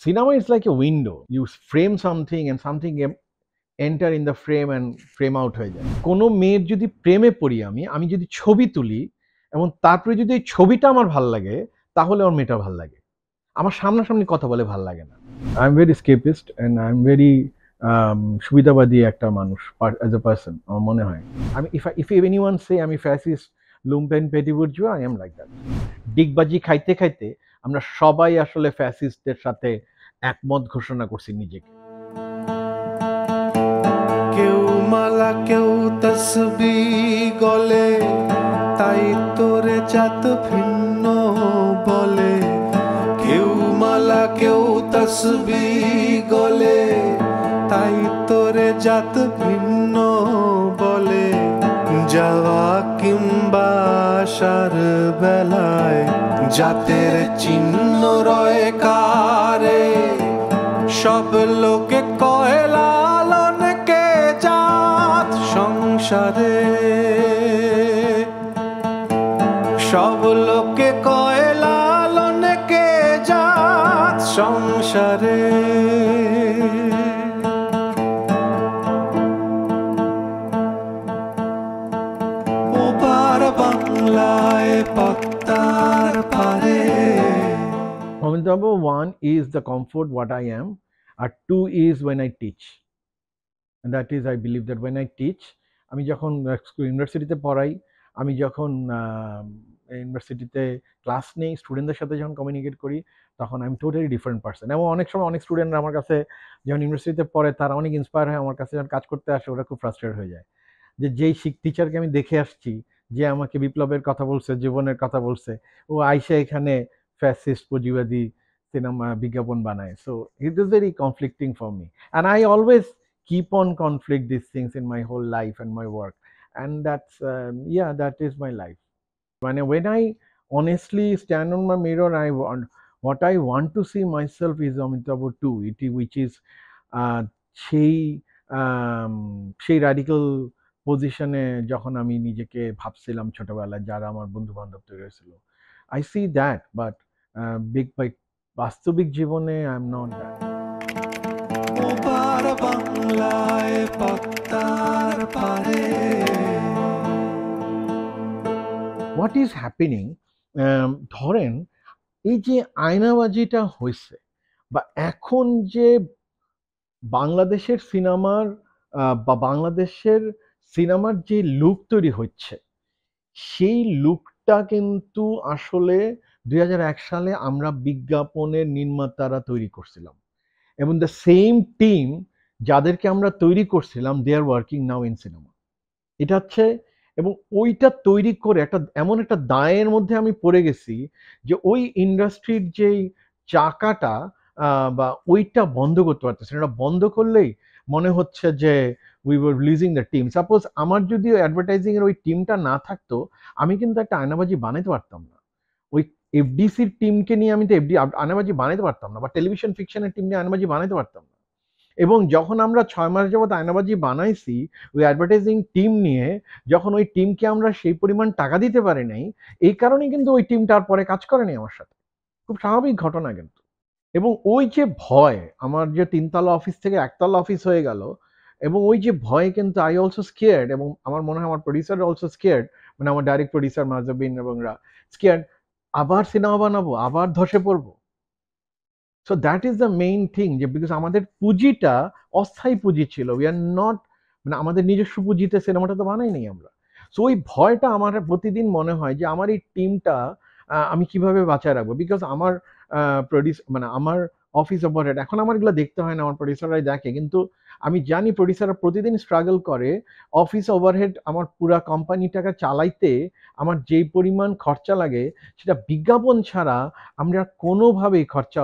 Cinema is like a window. You frame something and something enter in the frame and frame out হয়ে যায়। কোনো মেয়ের যদি প্রেমে পড়ি আমি যদি ছবি তুলি এবং তারপরে যদি এই ছবিটা আমার ভাল লাগে, তাহলে আমার মেয়েটা ভাল লাগে। আমার সামনাসামনি কথা বলে ভাল লাগে না। I am very escapist and I am very সুবিধাবাদী একটা মানুষ as a person আমার মনে হয়। if anyone say আমি fascist, lumpen, petty bourgeois, I am like that. ডিগবাজি খাইতে খাইতে আমরা সবাই আসলে ফ্যাসিস্টদের সাথে একমত ঘোষণা করছি নিজেকে। কেউ মালা কেউ তসবি গলে, তাই তোরে জাত ভিন্ন বলে। কেউ মালা কেউ তসবি গলে, তাই তোরে জাত ভিন্ন বলে। যাওয়া কিংবা আসার বেলায় জাতের চিহ্ন রয় কারে। সব লোকে কয় লালনকে জাত সংসারে। সব লোকে কয় লালনকে জাত সংসারে। ওপার বাংলায় পদ্মার পারে। Moment number one is the comfort what I am, and two is when I teach. And that is I believe that when I teach, আমি যখন ইউনিভার্সিটিতে পড়াই, আমি যখন ইউনিভার্সিটিতে ক্লাস নেই, স্টুডেন্টদের সাথে যখন কমিউনিকেট করি, তখন I am totally different person. এবং অনেক সময় অনেক স্টুডেন্টরা আমার কাছে যখন ইউনিভার্সিটিতে পড়ে, তারা অনেক ইন্সপায়ার হয়, আমার কাছে যখন কাজ করতে আসে ওরা খুব ফ্রাস্ট্রেট হয়ে যায়। যে যেই টিচারকে আমি দেখে আসছি, যে আমাকে বিপ্লবের কথা বলছে, জীবনের কথা বলছে, ও আইসা এখানে ফ্যাসিস্ট পুঁজিবাদী সিনেমা বিজ্ঞাপন বানায়। So it is very conflicting for me and I always keep on conflict these things in my whole life and my work, and that's yeah, that is my life. When I honestly stand on my mirror, I want what I want to see myself is Amitabh 2, which is সেই সেই radical পজিশনে যখন আমি নিজেকে ভাবছিলাম ছোটবেলায়, যারা আমার বন্ধু বান্ধব তৈরি হয়েছিল, আই সি দ্যাট, বাট বাস্তবিক জীবনে আই এম নট দ্যাট। ওপার বাংলায় পদ্মার পারে। হোয়াট ইজ হ্যাপেনিং, ধরেন এই যে আয়নাবাজিটা হয়েছে, বা এখন যে বাংলাদেশের সিনেমার বা বাংলাদেশের সিনেমার যে লুক তৈরি হচ্ছে, সেই লুকটা কিন্তু আসলে 2001 সালে আমরা বিজ্ঞাপনের নির্মাতারা তৈরি করছিলাম, এবং দ্য সেম টিম যাদেরকে আমরা তৈরি করছিলাম, they are working now in cinema. এটা হচ্ছে, এবং ওইটা তৈরি করে একটা এমন একটা দায়ের মধ্যে আমি পড়ে গেছি যে ওই ইন্ডাস্ট্রির যেই চাকাটা বা ওইটা বন্ধ করতে পারতেছে না। এটা বন্ধ করলেই মনে হচ্ছে যে we were losing the team. Suppose আমার যদি অ্যাডভার্টাইজিং এর ওই টিমটা না থাকতো, আমি কিন্তু একটা আয়নাবাজি বানাতে পারতাম না। ওই এফডিসির টিমকে নিয়ে আমি তো আয়নাবাজি বানাতে পারতাম না, বা টেলিভিশন ফিকশনের টিম নিয়ে আয়নাবাজি বানাতে পারতাম না। এবং যখন আমরা 6 মাস যাবত আয়নাবাজি বানাইছি ওই অ্যাডভার্টাইজিং টিম নিয়ে, যখন ওই টিমকে আমরা সেই পরিমাণ টাকা দিতে পারি নাই, এই কারণেই কিন্তু ওই টিমটা আর পরে কাজ করেনি আমার সাথে। খুব স্বাভাবিক ঘটনা কিন্তু। এবং ওই যে ভয়, আমার যে ৩ তলা অফিস থেকে ১ তলা অফিস হয়ে গেল, এবং ওই যে ভয় কিন্তু আই অলসো স্কেয়ার্ড, এবং আমার মনে হয় আমার প্রোডিউসার অলসো স্কেয়ার্ড, মানে আমার ডাইরেক্ট প্রোডিউসার মাজবিন এবং স্কেয়ার্ড, আবার সিনেমা বানাবো, আবার ধসে পড়বো। So that is the main thing, যে বিকজ আমাদের পুঁজিটা অস্থায়ী পুঁজি ছিল, উই আর নট, মানে আমাদের নিজস্ব পুঁজিতে সিনেমাটা তো বানাই নাই আমরা। সো ওই ভয়টা আমার প্রতিদিন মনে হয় যে আমার এই টিমটা আমি কিভাবে বাঁচায় রাখবো, বিকজ আমার মানে আমার অফিস ওভারহেড এখন আমার এগুলো দেখতে হয় না, আমার প্রডিউসাররাই দেখে, কিন্তু আমি জানি প্রডিউসাররা প্রতিদিন স্ট্রাগল করে অফিস ওভারহেড আমার পুরা কোম্পানিটাকে চালাইতে। আমার যেই পরিমাণ খরচা লাগে, সেটা বিজ্ঞাপন ছাড়া আমরা কোনোভাবেই খরচা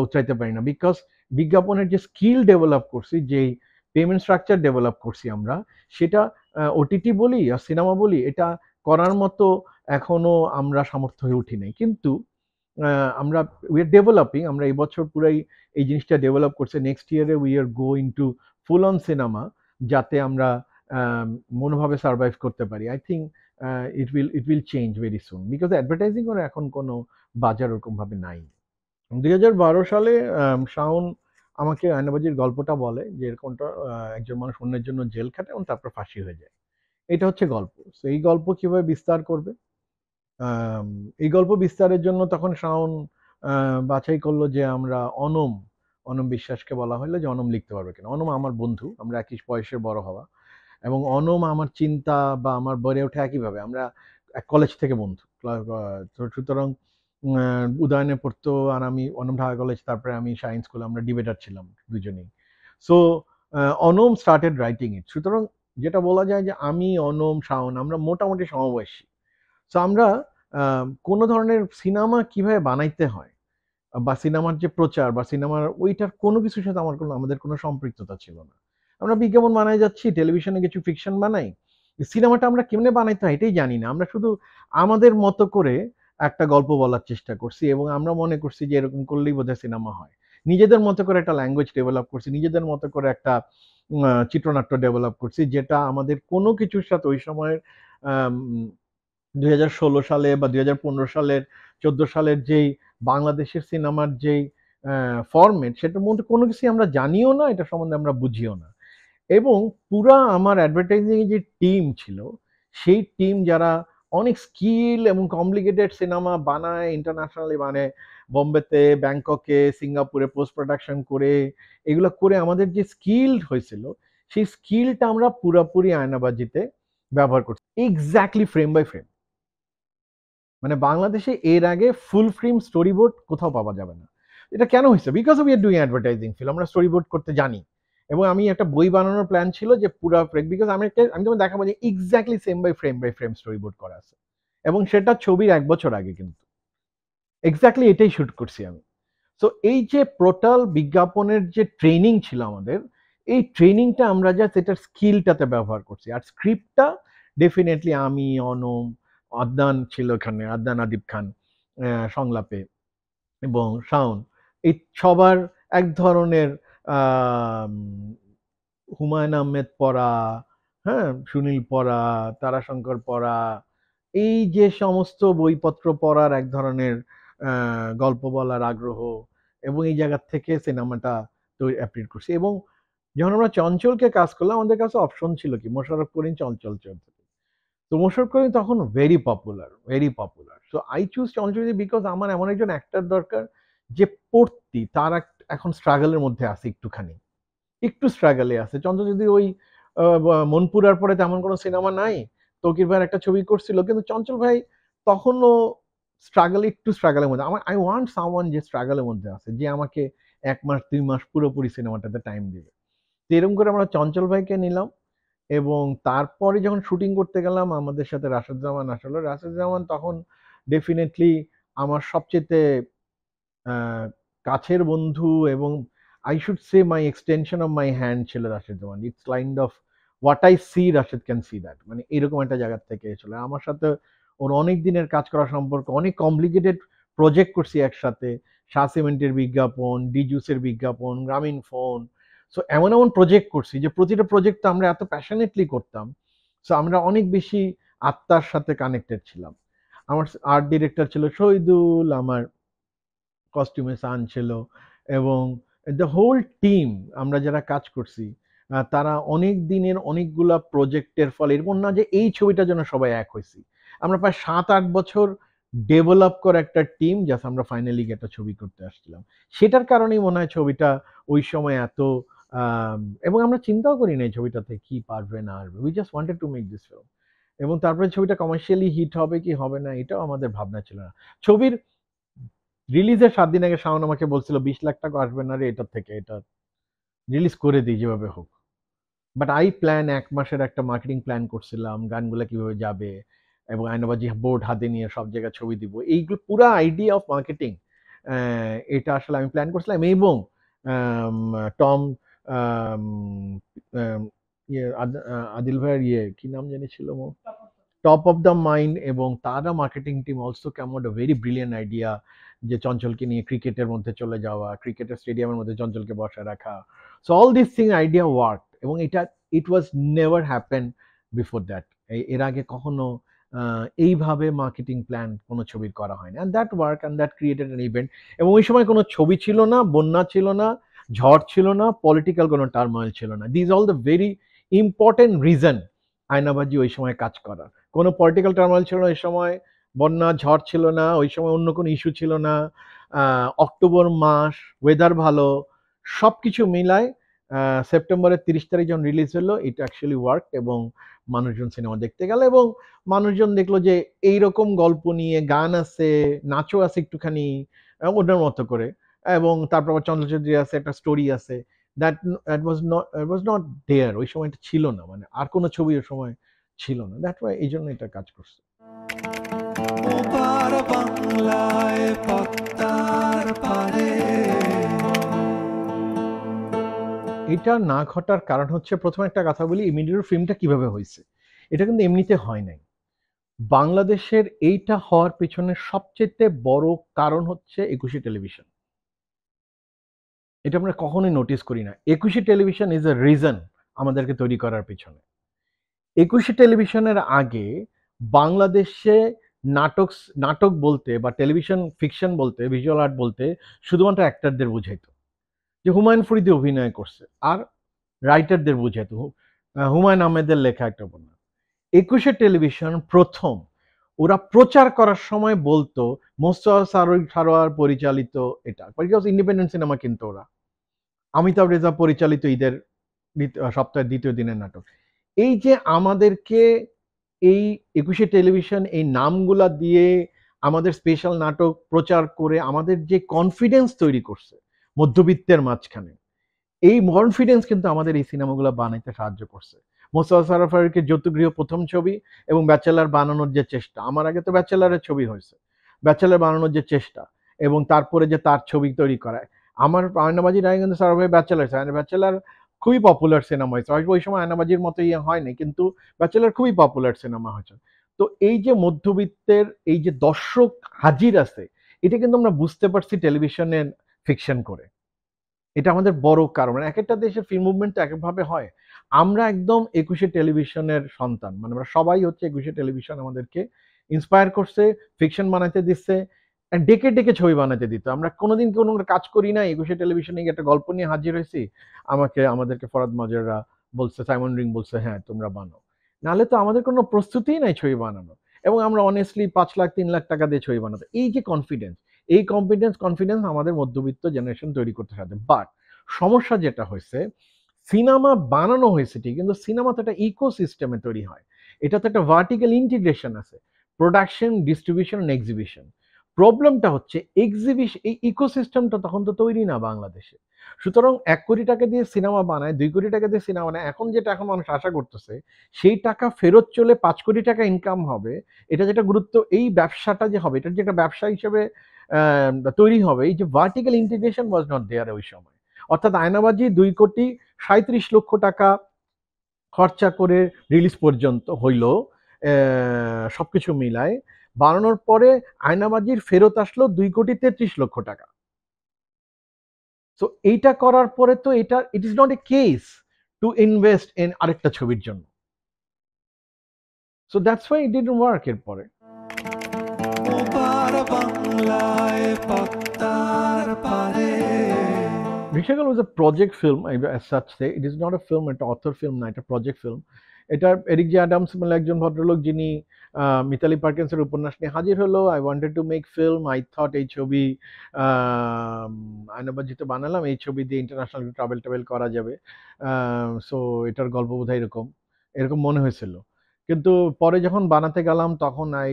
উতরাইতে পারি না, বিকজ বিজ্ঞাপনের যে স্কিল ডেভেলপ করছি, যেই পেমেন্ট স্ট্রাকচার ডেভেলপ করছি আমরা, সেটা ওটিটি বলি আর সিনেমা বলি, এটা করার মতো এখনো আমরা সামর্থ্য হয়ে উঠি নাই। কিন্তু আমরা উই আর ডেভেলপিং, আমরা এই বছর পুরাই এই জিনিসটা ডেভেলপ করছে। নেক্সট ইয়ারে we are going to full on cinema, যাতে আমরা মনোভাবে সার্ভাইভ করতে পারি। I think it will change very soon, because advertising এর এখন কোনো বাজার ওরকম ভাবে নাই। 2012 সালে শাওন আমাকে আয়নাবাজির গল্পটা বলে যে এরকমটা একজন মানুষ অন্যের জন্য জেল খাটে এবং তারপর ফাঁসি হয়ে যায়। এটা হচ্ছে গল্প। তো এই গল্প কিভাবে বিস্তার করবে? আম এই গল্প বিস্তারের জন্য তখন শাওন বাছাই করলো যে আমরা অনম বিশ্বাসকে বলা হইলো যে অনম লিখতে পারবে কিনা। অনম আমার বন্ধু, আমরা একই বয়সে বড় হওয়া এবং অনম আমার চিন্তা বা আমার বেড়ে ওঠা একইভাবে। আমরা এক কলেজ থেকে বন্ধু। তো সুতরাং উদয়নে পড়তো আর আমি অনম ঢাকা কলেজ, তারপরে আমি শাহীন স্কুলে, আমরা ডিবেটার ছিলাম দুজনেই। So Anam started writing it. সুতরাং যেটা বলা যায় যে আমি, অনম, শাওন আমরা মোটামুটি সমবয়সী। সো আমরা কোনো ধরনের সিনেমা কিভাবে বানাইতে হয় বা সিনেমার যে প্রচার বা সিনেমার ওইটার কোনো কিছুর সাথে আমাদের কোনো সম্পৃক্ততা ছিল না। আমরা বিজ্ঞাপন বানায় যাচ্ছি, টেলিভিশনে কিছু ফিকশন বানাই। সিনেমাটা আমরা কেমনে বানাইতে হয় এটাই জানি না। আমরা শুধু আমাদের মতো করে একটা গল্প বলার চেষ্টা করছি এবং আমরা মনে করছি যে এরকম করলেই বোধহয় সিনেমা হয়। নিজেদের মতো করে একটা ল্যাঙ্গুয়েজ ডেভেলপ করছি, নিজেদের মতো করে একটা চিত্রনাট্য ডেভেলপ করছি যেটা আমাদের কোনো কিছুর সাথে ওই সময়ের আম 2016 সালে বা 2015 সালের 14 সালের যেই বাংলাদেশের সিনেমার যেই ফরম্যাট সেটার মধ্যে কোনো কিছুই আমরা জানিও না, এটা সম্বন্ধে আমরা বুঝিও না। এবং পুরা আমার অ্যাডভার্টাইজিং এর যে টিম ছিল, সেই টিম যারা অনেক স্কিল এবং কমপ্লিকেটেড সিনেমা বানায়, ইন্টারন্যাশনালি বানায়, বোম্বেতে, ব্যাংককে, সিঙ্গাপুরে পোস্ট প্রোডাকশন করে, এগুলো করে আমাদের যে স্কিলড হয়েছিল, সেই স্কিলটা আমরা পুরাপুরি আয়নাবাজিতে ব্যবহার করছি। Exactly frame by frame. মানে বাংলাদেশে এর আগে ফুল ফ্রেম স্টোরি বোর্ড কোথাও পাওয়া যাবে না। এটা কেন হয়েছে? Because we are doing advertising film, আমরা স্টোরি বোর্ড করতে জানি। এবং আমি একটা বই বানানোর প্ল্যান ছিল যে পুরা বিকজ আমি তোমাকে দেখাবো যে exactly same by frame storyboard করা আছে এবং সেটা ছবির 1 বছর আগে কিন্তু এক্স্যাক্টলি এটাই শুট করছি আমি। সো এই যে টোটাল বিজ্ঞাপনের যে ট্রেনিং ছিল আমাদের, এই ট্রেনিংটা আমরা জাস্ট এটার স্কিলটাতে ব্যবহার করছি। আর স্ক্রিপ্টটা ডেফিনেটলি আমি, অনম, আদনান ছিল এখানে, আদনান আদিব খান সংলাপে এবং শাওন, এই সবার এক ধরনের আম হুমায়ূন আহমেদ পড়া, হ্যাঁ? সুনীল পড়া, তারাশঙ্কর পড়া, এই যে সমস্ত বইপত্র পড়ার এক ধরনের আ গল্প বলার আগ্রহ এবং এই জায়গা থেকে সিনেমাটা অ্যাপ্রিট করছি এবং যখন আমরা চঞ্চলকে কাজ করলাম আমাদের কাছে অপশন ছিল কি? মোশাররফ করিম, চঞ্চল চৌধুরী। তো মোশাররফ করিম তখন very popular, very popular. So I choose Chanchal because আমার এমন একজন অ্যাক্টর দরকার যে পড়তি তার এখন স্ট্রাগল এর মধ্যে আছে একটুখানি। একটু স্ট্রাগলে আছে। চঞ্চল যদি ওই মনপুরার পরে তেমন কোনো সিনেমা নাই। তৌকির ভাইয়ের একটা ছবি করছিল। কিন্তু চঞ্চল ভাই তখনও একটু স্ট্রাগল এর মধ্যে। আই ওয়ান্ট সামওয়ান যে স্ট্রাগল এর মধ্যে আছে। যে আমাকে ১ মাস ২ মাস পুরোপুরি সিনেমাটাতে টাইম দিবে। তো এরকম করে আমরা চঞ্চল ভাইকে নিলাম এবং তারপরে যখন শুটিং করতে গেলাম আমাদের সাথে রাশেদ জামান আসলো। রাশেদ জামান তখন ডেফিনিটলি আমার সবচাইতে আ কাছের বন্ধু এবং I should say my extension of my hand ছিল Rashed Zaman. It's kind of what I see Rashed can see that, মানে এরকম একটা জায়গা থেকে এসেছিল। আমার সাথে ওর অনেক দিনের কাজ করা সম্পর্ক, অনেক কমপ্লিকেটেড প্রজেক্ট করছি একসাথে। শাহ সিমেন্টের বিজ্ঞাপন, ডিজুসের বিজ্ঞাপন, গ্রামীণ ফোন। সো এমন প্রজেক্ট করছি যে প্রতিটা প্রজেক্ট আমরা এত প্যাশনেটলি করতাম। সো আমরা অনেক বেশি আত্মার সাথে কানেক্টেড ছিলাম। আমার আর্ট ডিরেক্টর ছিল শহীদুল, আমার কস্টিউমে সান ছিল এবং দ্য হোল টিম আমরা যারা কাজ করছি তারা অনেক দিনের অনেকগুলা প্রজেক্টের ফলে এরকম না যে এই ছবিটার জন্য সবাই এক হয়েছি। আমরা প্রায় ৭-৮ বছর ডেভেলপ করা একটা টিম জাস্ট আমরা ফাইনালি একটা ছবি করতে আসছিলাম। সেটার কারণেই মনে হয় ছবিটা ওই সময় এত এবং আমরা চিন্তাও করি নাই ছবিটাতে কি পারবে না পারবে। We just wanted to make this film এবং তারপরে ছবিটা কমার্শিয়ালি হিট হবে কি হবে না এটাও আমাদের ভাবনা ছিল না। ছবির রিলিজের ৭ দিন আগে শাওন আমাকে বলছিল ২০ লাখ টাকা আসবে না রে এটার থেকে, এটা রিলিজ করে দিই যেভাবে হোক। বাট আই প্ল্যান ১ মাসের একটা মার্কেটিং প্ল্যান করছিলাম, গানগুলা কিভাবে যাবে এবং আয়নাবাজি বোর্ড হাতে নিয়ে সব জায়গায় ছবি দিব। এইগুলো পুরা আইডিয়া অফ মার্কেটিং এটা আসলে আমি প্ল্যান করছিলাম এবং আম টম আম আম আদিল ভাইয়ের কি নাম জানি ছিল টপ অফ দ্য মাইন্ড এবং তারা marketing team also came out a very brilliant idea যে চঞ্চলকে নিয়ে ক্রিকেটের মধ্যে চলে যাওয়া, ক্রিকেটের স্টেডিয়ামের মধ্যে চঞ্চলকে বসায় রাখা। So all this thing idea work এবং it was never happen before that. এর আগে কখনো এইভাবে মার্কেটিং প্ল্যান কোনো ছবির করা হয়নি, and that work and that created an event. এবং ওই সময় কোনো ছবি ছিল না, বন্যা ছিল না, ঝড় ছিল না, পলিটিক্যাল কোনো টার্ময়েল ছিল না। These all the very important reason Aynabaji ওই সময় কাজ করার। কোনো পলিটিক্যাল টার্ময়েল ছিল না ওই সময়, বন্যা ঝড় ছিল না ওই সময়, অন্য কোনো ইস্যু ছিল না, অক্টোবর মাস, ওয়েদার ভালো, সব কিছু মিলায় সেপ্টেম্বরের 30 তারিখ যখন রিলিজ হলো, এটা অ্যাকচুয়ালি ওয়ার্ক এবং মানুষজন সিনেমা দেখতে গেল, এবং মানুষজন দেখলো যে এইরকম গল্প নিয়ে গান আছে, নাচও আছে একটুখানি ওটার মতো করে, এবং তারপর আবার চন্দ্রচৌধুরী আছে, একটা স্টোরি আছে, দ্যাট ওয়াজ নট দেয়ার ওই সময়, এটা ছিল না, মানে আর কোনো ছবি ওই সময় ছিল না, দ্যাট ওয়াই এই জন্য এটা কাজ করছে। ওপার বাংলায় পদ্মার পারে। এটা না ঘটার কারণ হচ্ছে, প্রথমে একটা কথা বলি, ইমিডিয়েট ফিল্মটা কিভাবে হয়েছে। এটা কিন্তু এমনিতে হয় নাই। বাংলাদেশের এইটা হওয়ার পেছনে সবচেয়ে বড় কারণ হচ্ছে একুশে টেলিভিশন। এটা আমরা কখনোই নোটিস করি না। একুশে টেলিভিশন ইজ এ রিজন আমাদেরকে তৈরি করার পেছনে। একুশে টেলিভিশনের আগে বাংলাদেশে নাটক বলতে বা টেলিভিশন ফিকশন বলতে, ভিজুয়াল আর্ট বলতে শুধুমাত্র অ্যাক্টরদের বুঝাইতো, যে হুমায়ুন ফরিদি অভিনয় করছে, আর রাইটারদের বুঝাইতো, হুমায়ুন আহমেদের লেখা একটা উপন্যাস। একুশে টেলিভিশন প্রথম ওরা প্রচার করার সময় বলতো মোস্তফা সারোয়ার পরিচালিত এটা, বিকজ ইন্ডিপেন্ডেন্ট সিনেমা, কিন্তু ওরা অমিতাভ রেজা পরিচালিত ঈদের সপ্তাহের দ্বিতীয় দিনের নাটক। এই যে আমাদেরকে এই একুশে টেলিভিশন এই নামগুলা দিয়ে আমাদের স্পেশাল নাটক প্রচার করে আমাদের যে কনফিডেন্স তৈরি করছে মধ্যবিত্তের মাঝখানে, এই কনফিডেন্স কিন্তু আমাদের এই সিনেমাগুলো বানাইতে সাহায্য করছে। মোস্তফা সরোয়ার ফারুকের যৌতুগৃহ প্রথম ছবি, এবং ব্যাচেলার বানানোর যে চেষ্টা, আমার আগে তো ব্যাচেলারের ছবি হয়েছে, ব্যাচেলার বানানোর যে চেষ্টা, এবং তারপরে যে তার ছবি তৈরি করায়, আমার আয়নাবাজি রায়গঞ্জ সারাভাই ব্যাচেলার, ব্যাচেলার খুবই পপুলার সিনেমা হয়েছে, হয়তো ওই সময় আয়নাবাজির মতো ইয়ে হয়নি, কিন্তু ব্যাচেলার খুবই পপুলার সিনেমা হয়েছে। তো এই যে মধ্যবিত্তের এই যে দর্শক হাজির আছে, এটা কিন্তু আমরা বুঝতে পারছি টেলিভিশনের ফিকশন করে। এটা আমাদের বড় কারণ, মানে এক একটা দেশের ফিল্ম মুভমেন্ট এক একভাবে হয়। আমরা একদম একুশে টেলিভিশনের সন্তান, মানে আমরা সবাই হচ্ছে একুশে টেলিভিশন আমাদেরকে ইন্সপায়ার করছে, ফিকশন বানাইতে দিচ্ছে, ডেকে ডেকে ছবি বানাতে দিত। আমরা কোনোদিন কোনো কাজ করি না, একুশে টেলিভিশনে একটা গল্প নিয়ে হাজির হয়েছি, আমাদেরকে ফরাদ মাজেররা বলছে, সাইমন রিং বলছে, হ্যাঁ তোমরা বানাও, নাহলে তো আমাদের কোনো প্রস্তুতিই নাই ছবি বানানো। এবং আমরা অনেস্টলি 5 লাখ 3 লাখ টাকা দিয়ে ছবি বানাতে, এই যে কনফিডেন্স, এই কনফিডেন্স আমাদের মধ্যবিত্ত জেনারেশন তৈরি করতে সাহায্য। বাট সমস্যা যেটা হয়েছে, সিনেমা বানানো হয়েছে ঠিক, কিন্তু সিনেমা তো একটা ইকোসিস্টেমে তৈরি হয়, এটা তো একটা ভার্টিক্যাল ইন্টিগ্রেশন আছে, প্রোডাকশন, ডিস্ট্রিবিউশন, এক্সিবিশন। প্রবলেমটা হচ্ছে এক্সিবিশন, এই ইকোসিস্টেমটা তখন তো তৈরি না বাংলাদেশে। সুতরাং 1 কোটি টাকা দিয়ে সিনেমা বানায়, 2 কোটি টাকা দিয়ে সিনেমা বানায়, এখন মানুষ আশা করতেছে সেই টাকা ফেরত চলে 5 কোটি টাকা ইনকাম হবে, এটা যেটা গুরুত্ব, এই ব্যবসাটা যে হবে, এটা যে একটা ব্যবসা হিসেবে তৈরি হবে, এই যে vertical integration was not there ওই সময়। অর্থাৎ আয়নাবাজি 2,37,00,000 টাকা খরচা করে রিলিজ পর্যন্ত হইল, সবকিছু মিলায় বানানোর পরে আয়নাবাজির ফেরত আসলো 2,33,00,000 টাকা। সো এইটা করার পরে তো এটা ইট is not A case to invest in আরেকটা ছবির জন্য। So that's why it didn't work এরপরে। ওপার বাংলায় পদ্মার পারে। Rishagal was a project film, as such say. It is not a film, এটা author film না, এটা project film. এটা এরিক জে অ্যাডামস বলে একজন ভদ্রলোক, যিনি মিতালি পার্কিন্সের উপন্যাস নিয়ে হাজির হলো। I wanted to make film, I thought এই ছবি আয়নাবাজিতে বানালাম, এই ছবি দিয়ে ইন্টারন্যাশনাল ট্রাভেল করা যাবে, সো এটার গল্প বোধহয় এরকম এরকম মনে হয়েছিল। কিন্তু পরে যখন বানাতে গেলাম, তখন I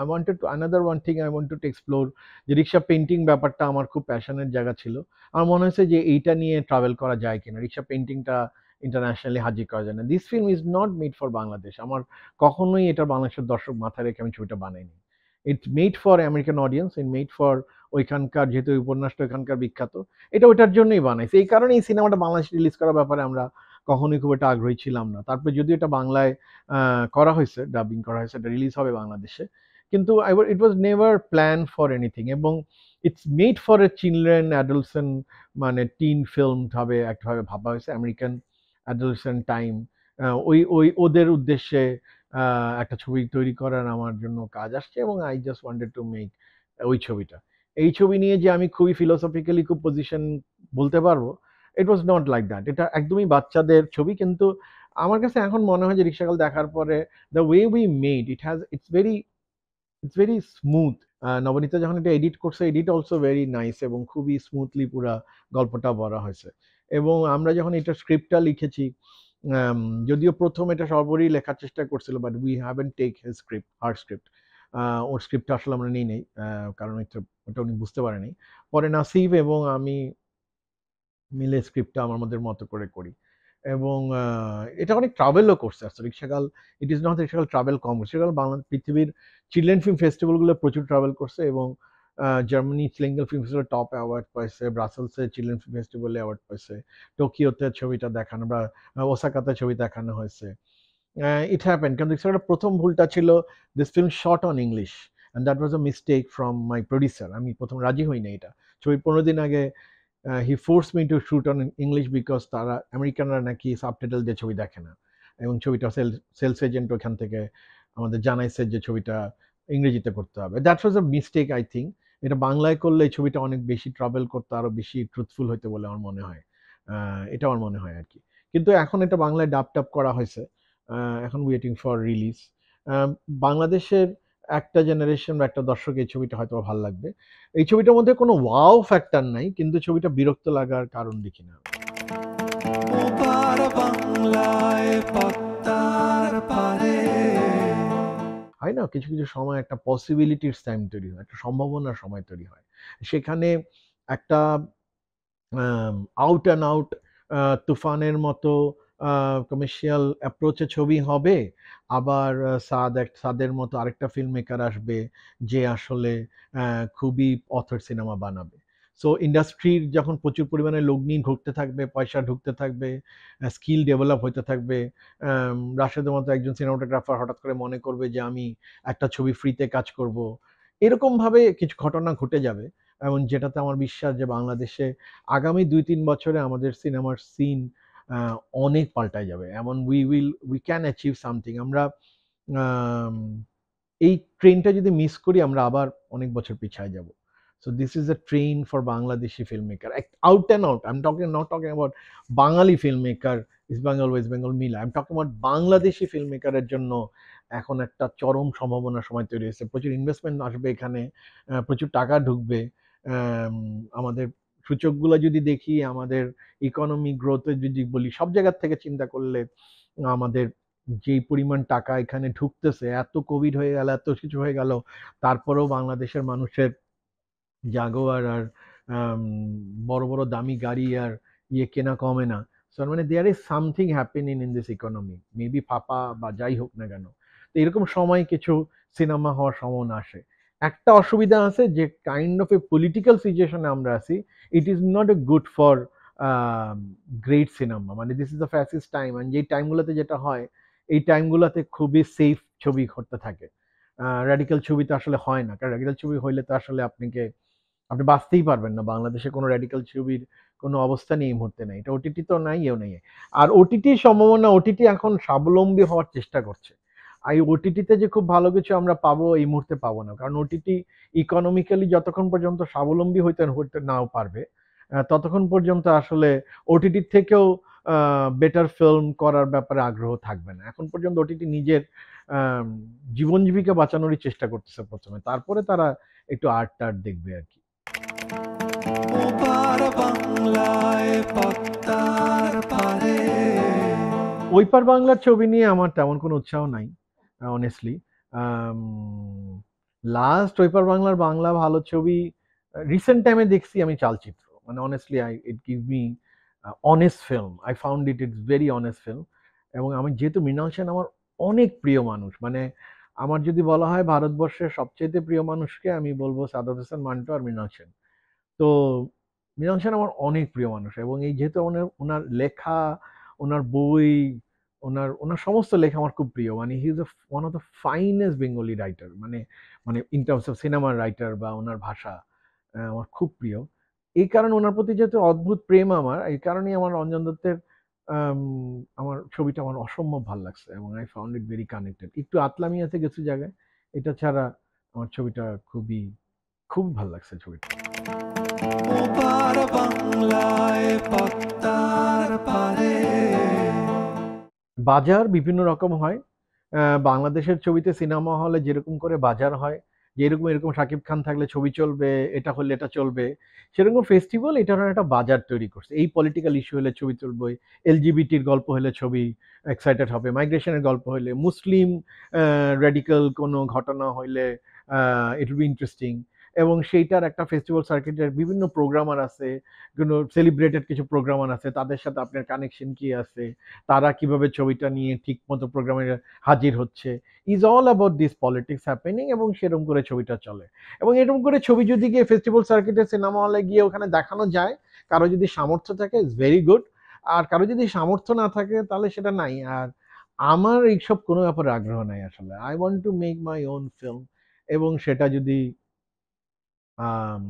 wanted to another one thing I wanted to explore, যে রিক্সা পেন্টিং ব্যাপারটা আমার খুব প্যাশনের জায়গা ছিল। আমার মনে হয়েছে যে এইটা নিয়ে ট্রাভেল করা যায় কিনা, রিক্সা পেন্টিংটা ইন্টারন্যাশনালি হাজির করা যায় না। This film is not made for Bangladesh, আমার কখনোই এটা বাংলাদেশের দর্শক মাথায় রেখে আমি ছবিটা বানাইনি। It's made for American audience, it made for ওইখানকার, যেহেতু উপন্যাসটা ওইখানকার বিখ্যাত, এটা ওইটার জন্যই বানাইছে। এই কারণে এই সিনেমাটা বাংলাদেশে রিলিজ করার ব্যাপারে আমরা কখনোই খুব একটা আগ্রহী ছিলাম না। তারপরে যদিও এটা বাংলায় করা হয়েছে, ডাবিং করা হয়েছে, এটা রিলিজ হবে বাংলাদেশে, কিন্তু it was never plan for anything. এবং it's made for a children adolescent, মানে টিন ফিল্ম ভাবে একভাবে ভাবা হয়েছে, আমেরিকান অ্যাডোলসেন্ট টাইম, ওই ওই ওদের উদ্দেশ্যে একটা ছবি তৈরি করার আমার জন্য কাজ আসছে এবং I just wanted to make ওই ছবিটা। এই ছবি নিয়ে যে আমি খুবই ফিলোসফিক্যালি খুব পজিশন বলতে পারবো, ইট ওয়াজ নট লাইক দ্যাট। এটা একদমই বাচ্চাদের ছবি, কিন্তু আমার কাছে এখন মনে হয় যে রিক্সাখাল দেখার পরে the way we made it has its very smooth. Nabanita যখন এটা এডিট করছে, এডিট অলসো ভেরি নাইস এবং খুবই স্মুথলি পুরা গল্পটা বলা হয়েছে। এবং আমরা যখন এটা স্ক্রিপ্টটা লিখেছি, আম, যদিও প্রথম এটা সর্বরই লেখার চেষ্টা করছিল, but we haven't take his script, her script. ওর স্ক্রিপ্টটা আসলে আমরা নিই নেই, কারণ ওটা উনি বুঝতে পারেনি। পরে নাসিব এবং আমি মিলে স্ক্রিপ্টটা আমার আমাদের মতো করে করি। এবং এটা অনেক ট্রাভেলও করছে আসলে রিক্সাকাল। ইট ইজ নট রিক্সাকাল ট্রাভেল কম, রিক্সাকাল বাংলা পৃথিবীর চিলড্রেন ফিল্ম ফেস্টিভ্যালগুলো প্রচুর ট্রাভেল করছে এবং জার্মানি চিলেঙ্গেল ফিল্ম ফেস্টিভ্যালে টপ অ্যাওয়ার্ড পাইছে, ব্রাসেলসে চিলড্রেন ফিল্ম ফেস্টিভ্যালে অ্যাওয়ার্ড পাইছে, টোকিওতে ছবিটা দেখানো বা ওসাকাতে ছবি দেখানো হয়েছে। ইট হ্যাপেন, কিন্তু রিক্সাকালের প্রথম ভুলটা ছিল this film shot on English, and that was a mistake from my producer. আমি প্রথম রাজি হই না এটা। ছবি 15 দিন আগে he force me to shoot on English because তারা আমেরিকানরা নাকি সাবটাইটেল দিয়ে ছবি দেখে না, এবং ছবিটা সেলস এজেন্ট ওখান থেকে আমাদের জানাইছে যে ছবিটা ইংরেজিতে করতে হবে। That was a mistake I think. এটা বাংলায় করলে এই ছবিটা অনেক বেশি ট্রাভেল করতে, আরো বেশি ট্রুথফুল হইতে বলে আমার মনে হয়। এটা আমার মনে হয় আর কি। কিন্তু এখন এটা বাংলায় ডাব টাপ করা হয়েছে, এখন ওয়েটিং ফর রিলিজ। বাংলাদেশের একটা জেনারেশন বা একটা দর্শক এই ছবিটা হয়তো ভালো লাগবে। এই ছবিটার মধ্যে কোনো ওয়াও ফ্যাক্টর নাই, কিন্তু ছবিটা বিরক্ত লাগার কারণ দেখি না। ওপার বাংলায় পদ্মার পারে হয় না, কিছু কিছু সময় একটা পসিবিলিটির টাইম তৈরি হয়, একটা সম্ভাবনার সময় তৈরি হয়। সেখানে একটা আউট অ্যান্ড আউট তুফানের মতো কমার্শিয়াল অ্যাপ্রোচে ছবি হবে, আবার সাদের মতো আরেকটা ফিল্ম মেকার আসবে যে আসলে খুবই অথর সিনেমা বানাবে। সো ইন্ডাস্ট্রির যখন প্রচুর পরিমাণে লগ্নি ঢুকতে থাকবে, পয়সা ঢুকতে থাকবে, স্কিল ডেভেলপ হতে থাকবে, রাশেদের মতো একজন সিনেমাটোগ্রাফার হঠাৎ করে মনে করবে যে আমি একটা ছবি ফ্রিতে কাজ করব, এরকমভাবে কিছু ঘটনা ঘটে যাবে। এবং যেটাতে আমার বিশ্বাস যে বাংলাদেশে আগামী ২-৩ বছরে আমাদের সিনেমার সিন আ অনেক পাল্টায় যাবে। এমন উই ক্যান অ্যাচিভ সামথিং। আমরা আম এই ট্রেনটা যদি মিস করি আমরা আবার অনেক বছর পিছায় যাব। So this is a train for Bangladeshi film maker. Out and out. I am not talking about Bengali film maker, East Bengal, West Bengal মিলা। I am talking about Bangladeshi film মেকারের জন্য এখন একটা চরম সম্ভাবনার সময় তৈরি হয়েছে। প্রচুর ইনভেস্টমেন্ট আসবে এখানে, প্রচুর টাকা ঢুকবে। অ্যাম আমাদের সূচকগুলা যদি দেখি, আমাদের ইকোনমি গ্রোথ এ যদি বলি, সব জায়গা থেকে চিন্তা করলে আমাদের যেই পরিমাণ টাকা এখানে ঢুকতেছে, এত কোভিড হয়ে গেল, এত কিছু হয়ে গেল, তারপরেও বাংলাদেশের মানুষের জাগুয়ার আর আম, বড় বড় দামি গাড়ি আর কেনা কমে না। সো মানে there is something happening in this economy, maybe ফাপা বা যাই হোক না কেন। তো এরকম সময় কিছু সিনেমা হওয়ার সম্ভাবনা আসে। একটা অসুবিধা আছে যে কাইন্ড অফ এ পলিটিক্যাল সিচুয়েশনে আমরা আছি, it is not a good for great cinema. মানে this is a fascist time, and যেই টাইমগুলোতে যেটা হয়, এই টাইমগুলোতে খুবই সেফ ছবি ঘটতে থাকে। র্যাডিক্যাল ছবি তো আসলে হয় না, কারণ র্যাডিক্যাল ছবি হইলে তো আসলে আপনি বাঁচতেই পারবেন না। বাংলাদেশে কোনো র্যাডিক্যাল ছবির কোনো অবস্থা নেই এই মুহূর্তে নাই। এটা ওটিটি তো নাই, এও নেই। আর ওটিটির সম্ভাবনা, ওটিটি এখন স্বাবলম্বী হওয়ার চেষ্টা করছে। আর এই ওটিটিতে যে খুব ভালো কিছু আমরা পাবো এই মুহূর্তে পাবো না। কারণ ওটিটি ইকোনমিক্যালি যতক্ষণ পর্যন্ত স্বাবলম্বী হইতে নাও পারবে, ততক্ষণ পর্যন্ত আসলে ওটিটির থেকেও বেটার ফিল্ম করার ব্যাপারে আগ্রহ থাকবে না। এখন পর্যন্ত ওটিটি নিজের আম জীবন জীবিকা বাঁচানোরই চেষ্টা করতেছে ১ম এ। তারপরে তারা একটু আর্ট-টার্ট দেখবে আরকি। ওপার বাংলায় পদ্মার পারে ওই পার বাংলার ছবি নিয়ে আমার তেমন কোনো উৎসাহ নাই, অনেস্টলি। আম লাস্ট ওই পার বাংলার বাংলা ভালো ছবি রিসেন্ট টাইমে দেখছি আমি চালচিত্র। মানে honestly it give me honest film. I found it's very honest film. এবং আমি যেহেতু মৃণাল সেন আমার অনেক প্রিয় মানুষ, মানে আমার যদি বলা হয় ভারতবর্ষের সবচাইতে প্রিয় মানুষকে, আমি বলব সাদাত হাসান মান্টো আর মৃণাল সেন। তো মৃণাল সেন আমার অনেক প্রিয় মানুষ, এবং এই যেহেতু ওনার লেখা, ওনার বই, ওনার সমস্ত লেখা আমার খুব প্রিয়। মানে he is one of the finest Bengali writer. মানে মানে ইন টার্মস অফ সিনেমার রাইটার বা ওনার ভাষা আমার খুব প্রিয়। এই কারণে ওনার প্রতি যেহেতু অদ্ভুত প্রেম আমার, এই কারণেই আমার রঞ্জন দত্তের আম আমার ছবিটা আমার অসম্ভব ভাল লাগছে এবং I found it very connected. একটু আতলামি আছে কিছু জায়গায়। এটা ছাড়া আমার ছবিটা খুবই ভাল লাগছে ছবিটা। ওপার বাংলায় পদ্মার পারে বাজার বিভিন্ন রকম হয়। বাংলাদেশের ছবিতে সিনেমা হলে যেরকম করে বাজার হয়, যে এরকম শাকিব খান থাকলে ছবি চলবে, এটা হলে এটা চলবে। সেরকম ফেস্টিভাল এটারও একটা বাজার তৈরি করছে। এই পলিটিক্যাল ইস্যু হলে ছবি চলবে, এলজিবিটির গল্প হলে ছবি এক্সাইটেড হবে, মাইগ্রেশনের গল্প হইলে, মুসলিম রেডিক্যাল কোনো ঘটনা হইলে ইট উইল বি ইন্টারেস্টিং এবং সেইটার একটা ফেস্টিভাল সার্কিটের বিভিন্ন প্রোগ্রামার আছে, কোনো সেলিব্রেটেড কিছু প্রোগ্রামার আছে, তাদের সাথে আপনার কানেকশন কি আছে, তারা কিভাবে ছবিটা নিয়ে ঠিকমতো প্রোগ্রামে হাজির হচ্ছে is all about this politics happening এবং সেরকম করে ছবিটা চলে এবং এরকম করে ছবি যদি গিয়ে ফেস্টিভ্যাল সার্কিটে সিনেমা হলে গিয়ে ওখানে দেখানো যায় কারো যদি সামর্থ্য থাকে ইজ ভেরি গুড আর কারো যদি সামর্থ্য না থাকে তাহলে সেটা নাই আর আমার এইসব কোনো ব্যাপারে আগ্রহ নাই আসলে I want to make my own film এবং সেটা যদি আম,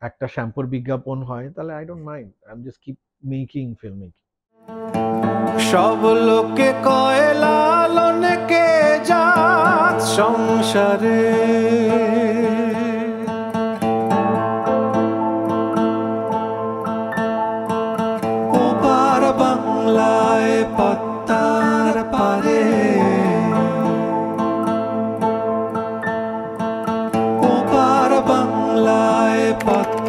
একটা শ্যাম্পুর বিজ্ঞাপন হয় তাহলে I don't mind I am just keep making film সব লোকে কয় লালন কে জাত সংসারে ওপার বাংলায় পদ্মার পারে ওপার বাংলায় পদ্মার